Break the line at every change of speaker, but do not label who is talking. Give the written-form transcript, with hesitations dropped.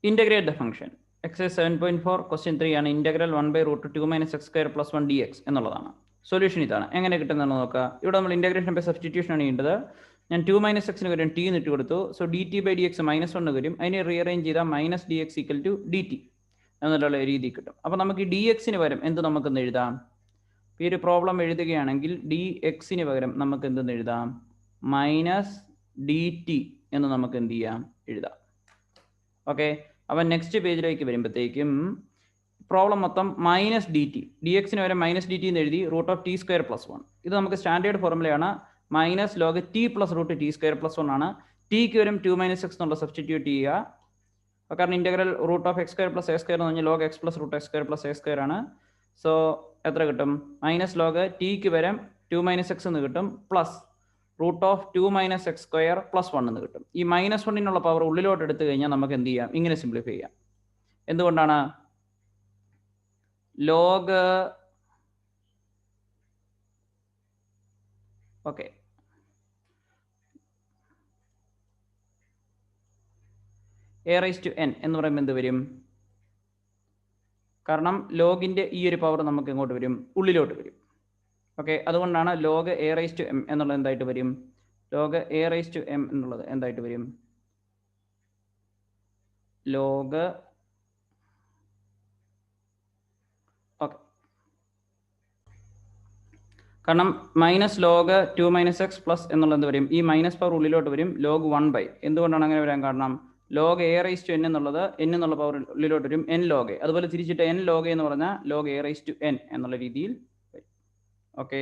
Integrate the function. Exercise 7.4 question 3 ആണ് integral 1/√2 - x² + 1 dx എന്നുള്ളതാണ്. Solution ഇതാണ്. എങ്ങനെ കിട്ടുന്നതെന്ന് നോക്കാം. ഇവിടെ നമ്മൾ ഇന്റഗ്രേഷൻ ബൈ സബ്സ്റ്റിറ്റ്യൂഷൻ ആണ് ചെയ്യേണ്ടത്. ഞാൻ 2 - x വരും t എന്നിട്ട് കൊടുത്തു. സോ dt/dx -1 വരും. അതിനെ റീഅറേഞ്ച് ചെയ്താൽ -dx = dt എന്നുള്ള രീതി കിട്ടും. അപ്പോൾ നമുക്ക് ഈ dxന് പകരം എന്ത് നമുക്കെന്ന് എഴുതാം? ഈ ഒരു പ്രോബ്ലം എഴുതുകയാണെങ്കിൽ dxന് പകരം നമുക്ക് എന്തെന്ന് എഴുതാം? -dt എന്ന് നമുക്ക് എന്ത് ചെയ്യാം? എഴുതാം. ഓക്കെ, അപ്പം നെക്സ്റ്റ് പേജിലേക്ക് വരുമ്പോഴത്തേക്കും പ്രോബ്ലം മൊത്തം -dt, dxന് വരെ -dt എന്ന് എഴുതി √t² + 1. ഇത് നമുക്ക് സ്റ്റാൻഡേർഡ് ഫോർമുലയാണ്. -log t + √t² + 1 ആണ്. ടിക്ക് വരും 2 - x എന്നുള്ള സബ്സ്റ്റിറ്റ്യൂട്ട് ചെയ്യുക. കാരണം ഇന്റഗ്രൽ √x² + a² എന്ന് പറഞ്ഞാൽ log x + √x² + a² ആണ്. സോ എത്ര കിട്ടും? -log ടിക്ക് വരും 2 - x എന്ന് കിട്ടും, പ്ലസ് √2 - x² + 1 എന്ന് കിട്ടും. ഈ -1 പവർ ഉള്ളിലോട്ട് എടുത്തു കഴിഞ്ഞാൽ നമുക്ക് എന്ത് ചെയ്യാം? ഇങ്ങനെ സിംപ്ലിഫൈ ചെയ്യാം. എന്തുകൊണ്ടാണ്? ലോഗ് ഓക്കെ a⁻n എന്ന് പറയുമ്പോൾ എന്ത് വരും? കാരണം ലോഗിന്റെ ഈ ഒരു പവർ നമുക്ക് എങ്ങോട്ട് വരും? ഉള്ളിലോട്ട് വരും. ഓക്കെ, അതുകൊണ്ടാണ് log a⁻m എന്നുള്ളത് എന്തായിട്ട് വരും? log a⁻m എന്നുള്ളത് എന്തായിട്ട് വരും? ലോഗ് ഓക്കെ, കാരണം -log 2 - x പ്ലസ് എന്നുള്ളത് എന്ത് വരും? ഈ മൈനസ് പവർ ഉള്ളിലോട്ട് വരും. log 1/. എന്തുകൊണ്ടാണ് അങ്ങനെ വരാൻ കാരണം? log a⁻n എന്നുള്ളത് n എന്നുള്ള പവർ ഉള്ളിലോട്ട് വരും, n log a. അതുപോലെ തിരിച്ചിട്ട് n log a എന്ന് പറഞ്ഞാൽ log a⁻n എന്നുള്ള രീതിയിൽ വരും. ഓക്കെ.